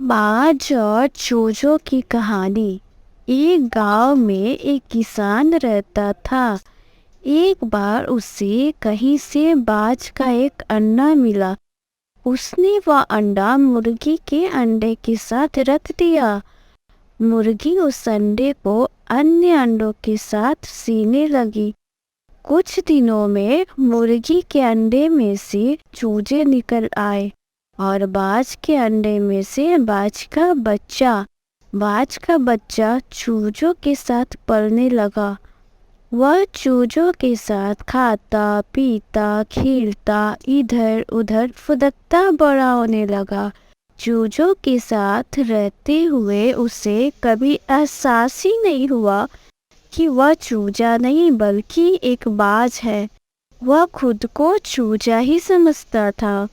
बाज और चूजों की कहानी। एक गांव में एक किसान रहता था। एक बार उसे कहीं से बाज का एक अंडा मिला। उसने वह अंडा मुर्गी के अंडे के साथ रख दिया। मुर्गी उस अंडे को अन्य अंडों के साथ सीने लगी। कुछ दिनों में मुर्गी के अंडे में से चूजे निकल आए और बाज के अंडे में से बाज का बच्चा चूजों के साथ पलने लगा। वह चूजों के साथ खाता पीता खेलता इधर उधर फुदकता बड़ा होने लगा। चूजों के साथ रहते हुए उसे कभी एहसास ही नहीं हुआ कि वह चूजा नहीं बल्कि एक बाज है। वह खुद को चूजा ही समझता था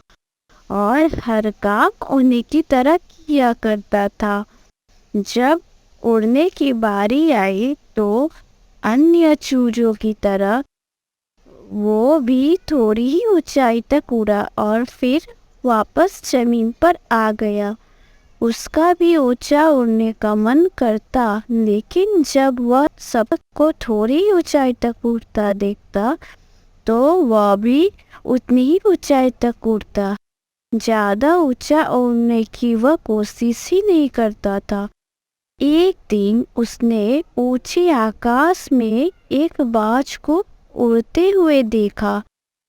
और हर काम उन्हीं की तरह किया करता था। जब उड़ने की बारी आई तो अन्य चूजों की तरह वो भी थोड़ी ही ऊंचाई तक उड़ा और फिर वापस जमीन पर आ गया। उसका भी ऊंचा उड़ने का मन करता, लेकिन जब वह सबको थोड़ी ही ऊंचाई तक उड़ता देखता तो वह भी उतनी ही ऊंचाई तक उड़ता। ज्यादा ऊंचा उड़ने की वह कोशिश ही नहीं करता था। एक दिन उसने ऊंचे आकाश में एक बाज को उड़ते हुए देखा।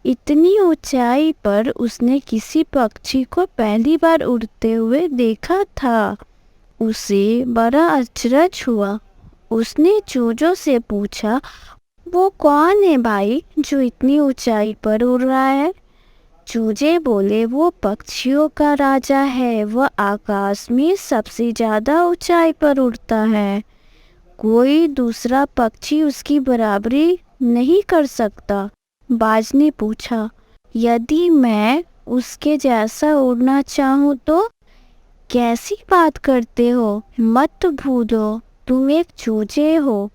इतनी ऊंचाई पर उसने किसी पक्षी को पहली बार उड़ते हुए देखा था। उसे बड़ा अचरज हुआ। उसने चूजों से पूछा, वो कौन है भाई जो इतनी ऊंचाई पर उड़ रहा है? चूजे बोले, वो पक्षियों का राजा है। वह आकाश में सबसे ज्यादा ऊंचाई पर उड़ता है। कोई दूसरा पक्षी उसकी बराबरी नहीं कर सकता। बाज ने पूछा, यदि मैं उसके जैसा उड़ना चाहूँ तो? कैसी बात करते हो? मत भूलो, तुम एक चूजे हो।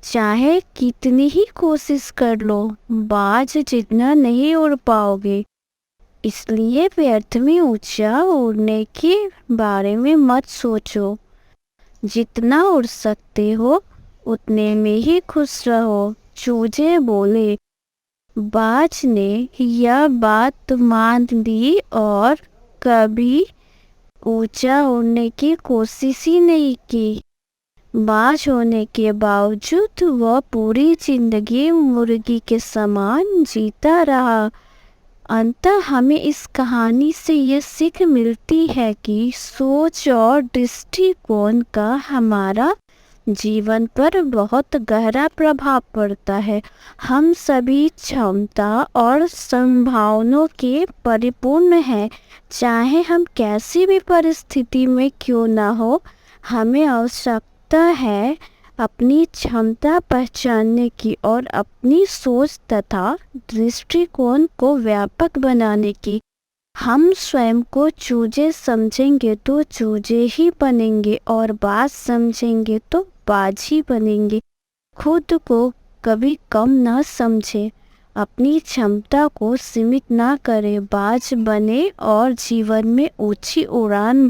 चाहे कितनी ही कोशिश कर लो, बाज जितना नहीं उड़ पाओगे। इसलिए व्यर्थ में ऊंचा उड़ने के बारे में मत सोचो। जितना उड़ सकते हो उतने में ही खुश रहो। चूजे बोले। बाज ने यह बात मान ली और कभी ऊंचा उड़ने की कोशिश ही नहीं की। बाज होने के बावजूद वह पूरी जिंदगी मुर्गी के समान जीता रहा। अंततः हमें इस कहानी से ये सीख मिलती है कि सोच और दृष्टिकोण का हमारा जीवन पर बहुत गहरा प्रभाव पड़ता है। हम सभी क्षमता और संभावनाओं के परिपूर्ण हैं। चाहे हम कैसी भी परिस्थिति में क्यों ना हो, हमें आवश्यकता है अपनी क्षमता पहचानने की और अपनी सोच तथा दृष्टिकोण को व्यापक बनाने की। हम स्वयं को चूजे समझेंगे तो चूजे ही बनेंगे और बाज समझेंगे तो बाज ही बनेंगे। खुद को कभी कम न समझे, अपनी क्षमता को सीमित ना करें, बाज बने और जीवन में ऊंची उड़ान